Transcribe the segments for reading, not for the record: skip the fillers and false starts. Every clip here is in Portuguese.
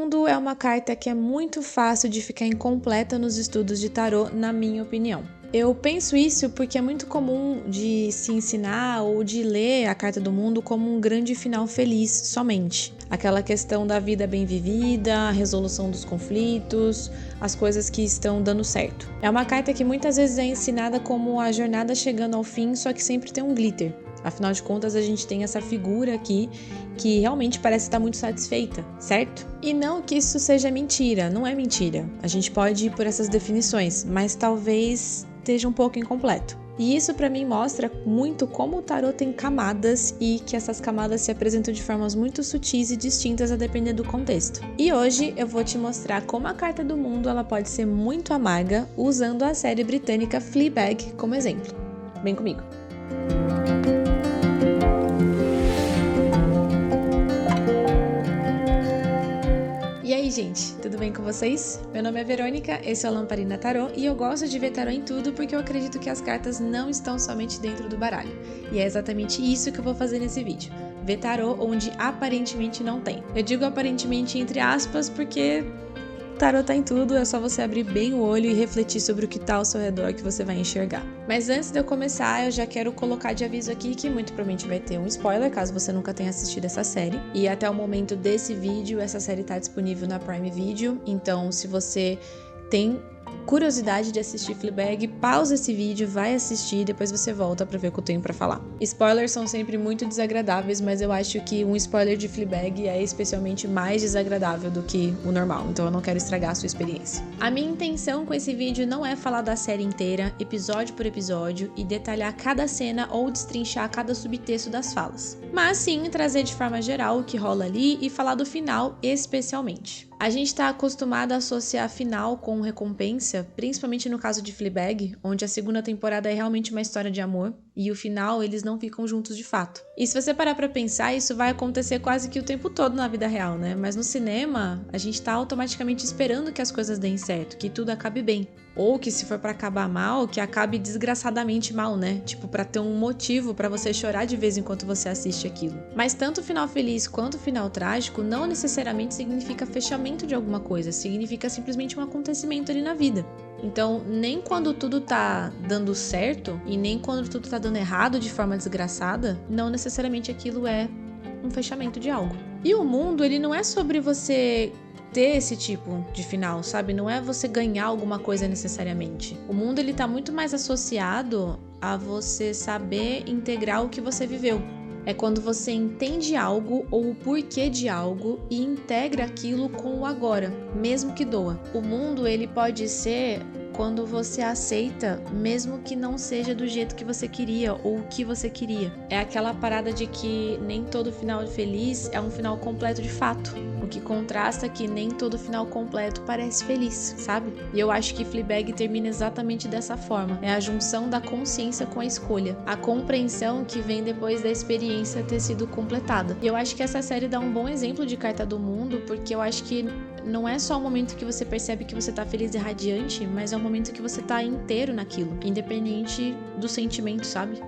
Mundo é uma carta que é muito fácil de ficar incompleta nos estudos de tarô, na minha opinião. Eu penso isso porque é muito comum de se ensinar ou de ler a Carta do Mundo como um grande final feliz somente. Aquela questão da vida bem vivida, a resolução dos conflitos, as coisas que estão dando certo. É uma carta que muitas vezes é ensinada como a jornada chegando ao fim, só que sempre tem um glitter. Afinal de contas, a gente tem essa figura aqui que realmente parece estar muito satisfeita, certo? E não que isso seja mentira, não é mentira. A gente pode ir por essas definições, mas talvez esteja um pouco incompleto. E isso para mim mostra muito como o tarô tem camadas e que essas camadas se apresentam de formas muito sutis e distintas a depender do contexto. E hoje eu vou te mostrar como a Carta do Mundo ela pode ser muito amarga usando a série britânica Fleabag como exemplo. Vem comigo! E aí, gente, tudo bem com vocês? Meu nome é Verônica, esse é o Lamparina Tarô e eu gosto de ver tarô em tudo porque eu acredito que as cartas não estão somente dentro do baralho. E é exatamente isso que eu vou fazer nesse vídeo, ver tarô onde aparentemente não tem. Eu digo aparentemente entre aspas porque tarô tá em tudo, é só você abrir bem o olho e refletir sobre o que tá ao seu redor que você vai enxergar. Mas antes de eu começar, eu já quero colocar de aviso aqui que muito provavelmente vai ter um spoiler, caso você nunca tenha assistido essa série. E até o momento desse vídeo, essa série tá disponível na Prime Video, então se você tem curiosidade de assistir Fleabag, pausa esse vídeo, vai assistir e depois você volta pra ver o que eu tenho pra falar. Spoilers são sempre muito desagradáveis, mas eu acho que um spoiler de Fleabag é especialmente mais desagradável do que o normal, então eu não quero estragar a sua experiência. A minha intenção com esse vídeo não é falar da série inteira, episódio por episódio, e detalhar cada cena ou destrinchar cada subtexto das falas, mas sim trazer de forma geral o que rola ali e falar do final especialmente. A gente está acostumado a associar final com recompensa, principalmente no caso de Fleabag, onde a segunda temporada é realmente uma história de amor, e o final eles não ficam juntos de fato. E se você parar pra pensar, isso vai acontecer quase que o tempo todo na vida real, né? Mas no cinema, a gente tá automaticamente esperando que as coisas deem certo, que tudo acabe bem. Ou que se for pra acabar mal, que acabe desgraçadamente mal, né? Tipo, pra ter um motivo pra você chorar de vez enquanto você assiste aquilo. Mas tanto o final feliz quanto o final trágico não necessariamente significa fechamento de alguma coisa, significa simplesmente um acontecimento ali na vida. Então, nem quando tudo tá dando certo e nem quando tudo tá dando errado de forma desgraçada, não necessariamente aquilo é um fechamento de algo. E o mundo, ele não é sobre você ter esse tipo de final, sabe? Não é você ganhar alguma coisa necessariamente. O mundo, ele tá muito mais associado a você saber integrar o que você viveu. É quando você entende algo ou o porquê de algo e integra aquilo com o agora, mesmo que doa. O mundo, ele pode ser quando você aceita, mesmo que não seja do jeito que você queria ou o que você queria. É aquela parada de que nem todo final feliz é um final completo de fato. O que contrasta que nem todo final completo parece feliz, sabe? E eu acho que Fleabag termina exatamente dessa forma. É a junção da consciência com a escolha. A compreensão que vem depois da experiência ter sido completada. E eu acho que essa série dá um bom exemplo de Carta do Mundo, porque eu acho que não é só o momento que você percebe que você tá feliz e radiante, mas é o momento que você tá inteiro naquilo, independente do sentimento, sabe?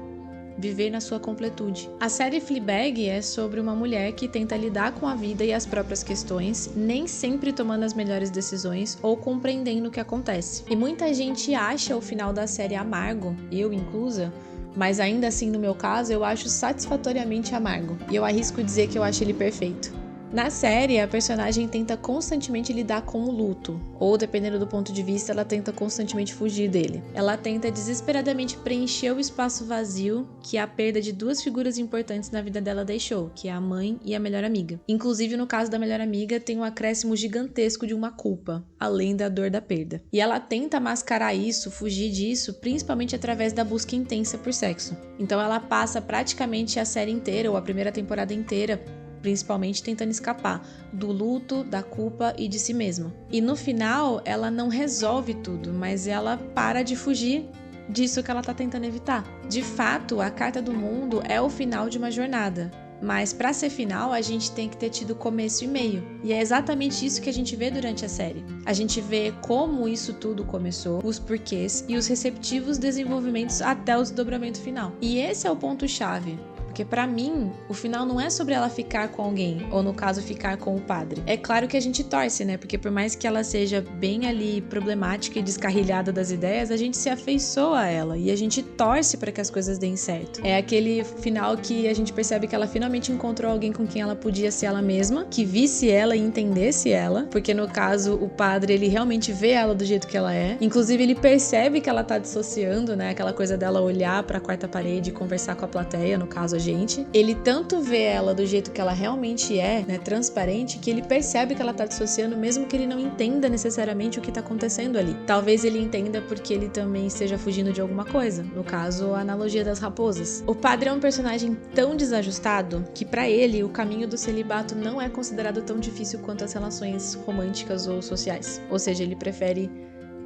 Viver na sua completude. A série Fleabag é sobre uma mulher que tenta lidar com a vida e as próprias questões, nem sempre tomando as melhores decisões ou compreendendo o que acontece. E muita gente acha o final da série amargo, eu inclusa, mas ainda assim, no meu caso, eu acho satisfatoriamente amargo. E eu arrisco dizer que eu acho ele perfeito. Na série, a personagem tenta constantemente lidar com o luto, ou dependendo do ponto de vista, ela tenta constantemente fugir dele. Ela tenta desesperadamente preencher o espaço vazio que a perda de duas figuras importantes na vida dela deixou, que é a mãe e a melhor amiga. Inclusive, no caso da melhor amiga, tem um acréscimo gigantesco de uma culpa, além da dor da perda. E ela tenta mascarar isso, fugir disso, principalmente através da busca intensa por sexo. Então ela passa praticamente a série inteira, ou a primeira temporada inteira, principalmente tentando escapar do luto, da culpa e de si mesma. E no final, ela não resolve tudo, mas ela para de fugir disso que ela tá tentando evitar. De fato, a Carta do Mundo é o final de uma jornada, mas para ser final, a gente tem que ter tido começo e meio. E é exatamente isso que a gente vê durante a série. A gente vê como isso tudo começou, os porquês e os receptivos desenvolvimentos até o desdobramento final. E esse é o ponto-chave. porque pra mim, o final não é sobre ela ficar com alguém, ou no caso, ficar com o padre. É claro que a gente torce, né? Porque por mais que ela seja bem ali problemática e descarrilhada das ideias, a gente se afeiçoa a ela e a gente torce pra que as coisas deem certo. É aquele final que a gente percebe que ela finalmente encontrou alguém com quem ela podia ser ela mesma, que visse ela e entendesse ela, porque no caso, o padre, ele realmente vê ela do jeito que ela é. Inclusive, ele percebe que ela tá dissociando, né? Aquela coisa dela olhar pra quarta parede e conversar com a plateia, no caso a gente. Ele tanto vê ela do jeito que ela realmente é, né? Transparente, que ele percebe que ela tá dissociando, mesmo que ele não entenda necessariamente o que tá acontecendo ali. Talvez ele entenda porque ele também esteja fugindo de alguma coisa. No caso, a analogia das raposas. O padre é um personagem tão desajustado que pra ele o caminho do celibato não é considerado tão difícil quanto as relações românticas ou sociais. Ou seja, ele prefere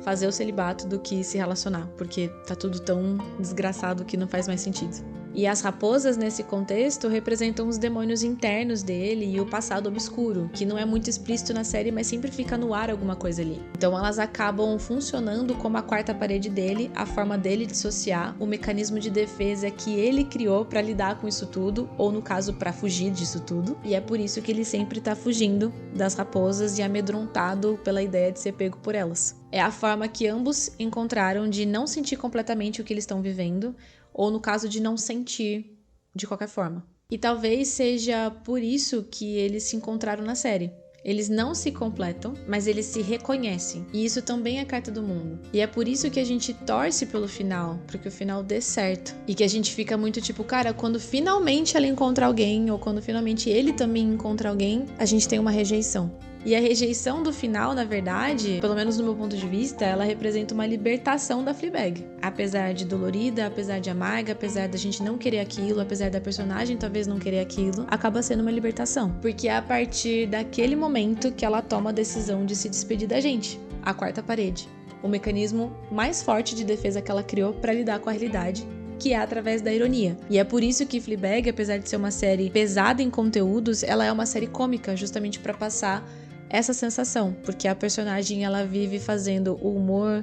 fazer o celibato do que se relacionar, porque tá tudo tão desgraçado que não faz mais sentido. E as raposas, nesse contexto, representam os demônios internos dele e o passado obscuro, que não é muito explícito na série, mas sempre fica no ar alguma coisa ali. Então elas acabam funcionando como a quarta parede dele, a forma dele dissociar, o mecanismo de defesa que ele criou pra lidar com isso tudo, ou no caso, pra fugir disso tudo. E é por isso que ele sempre tá fugindo das raposas e amedrontado pela ideia de ser pego por elas. É a forma que ambos encontraram de não sentir completamente o que eles estão vivendo, ou no caso de não sentir de qualquer forma. E talvez seja por isso que eles se encontraram na série. Eles não se completam, mas eles se reconhecem. E isso também é carta do mundo. E é por isso que a gente torce pelo final, para que o final dê certo. E que a gente fica muito tipo, cara, quando finalmente ela encontra alguém, ou quando finalmente ele também encontra alguém, a gente tem uma rejeição. E a rejeição do final, na verdade, pelo menos no meu ponto de vista, ela representa uma libertação da Fleabag. Apesar de dolorida, apesar de amarga, apesar da gente não querer aquilo, apesar da personagem talvez não querer aquilo, acaba sendo uma libertação. Porque é a partir daquele momento que ela toma a decisão de se despedir da gente. A quarta parede. O mecanismo mais forte de defesa que ela criou para lidar com a realidade, que é através da ironia. E é por isso que Fleabag, apesar de ser uma série pesada em conteúdos, ela é uma série cômica, justamente para passar essa sensação, porque a personagem ela vive fazendo o humor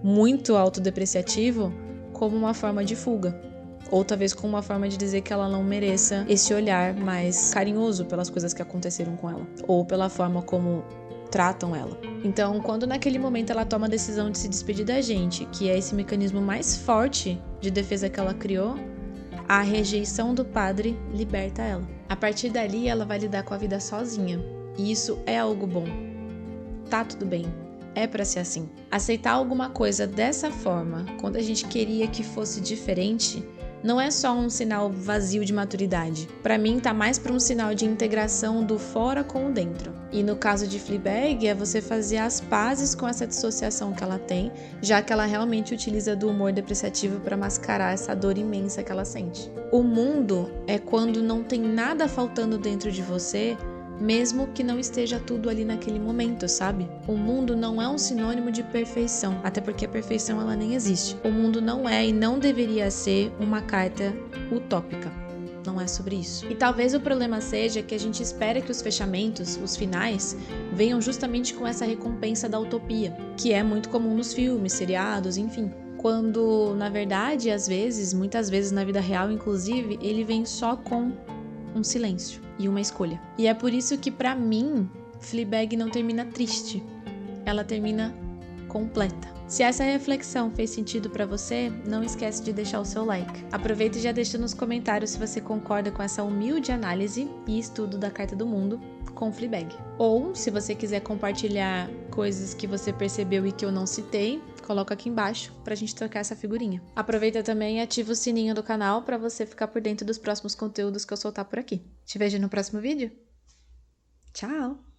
muito autodepreciativo como uma forma de fuga, ou talvez como uma forma de dizer que ela não mereça esse olhar mais carinhoso pelas coisas que aconteceram com ela, ou pela forma como tratam ela. Então, quando naquele momento ela toma a decisão de se despedir da gente, que é esse mecanismo mais forte de defesa que ela criou, a rejeição do padre liberta ela. A partir dali, ela vai lidar com a vida sozinha. E isso é algo bom. Tá tudo bem. É pra ser assim. Aceitar alguma coisa dessa forma, quando a gente queria que fosse diferente, não é só um sinal vazio de maturidade. Pra mim, tá mais pra um sinal de integração do fora com o dentro. E no caso de Fleabag, é você fazer as pazes com essa dissociação que ela tem, já que ela realmente utiliza do humor depreciativo pra mascarar essa dor imensa que ela sente. O mundo é quando não tem nada faltando dentro de você, mesmo que não esteja tudo ali naquele momento, sabe? O mundo não é um sinônimo de perfeição, até porque a perfeição ela nem existe. O mundo não é e não deveria ser uma carta utópica. Não é sobre isso. E talvez o problema seja que a gente espera que os fechamentos, os finais, venham justamente com essa recompensa da utopia, que é muito comum nos filmes, seriados, enfim. Quando, na verdade, às vezes, muitas vezes na vida real, inclusive, ele vem só com um silêncio e uma escolha. E é por isso que, pra mim, Fleabag não termina triste. Ela termina completa. Se essa reflexão fez sentido pra você, não esquece de deixar o seu like. Aproveita e já deixa nos comentários se você concorda com essa humilde análise e estudo da Carta do Mundo com Fleabag. Ou, se você quiser compartilhar coisas que você percebeu e que eu não citei, coloca aqui embaixo pra gente trocar essa figurinha. Aproveita também e ativa o sininho do canal pra você ficar por dentro dos próximos conteúdos que eu soltar por aqui. Te vejo no próximo vídeo. Tchau!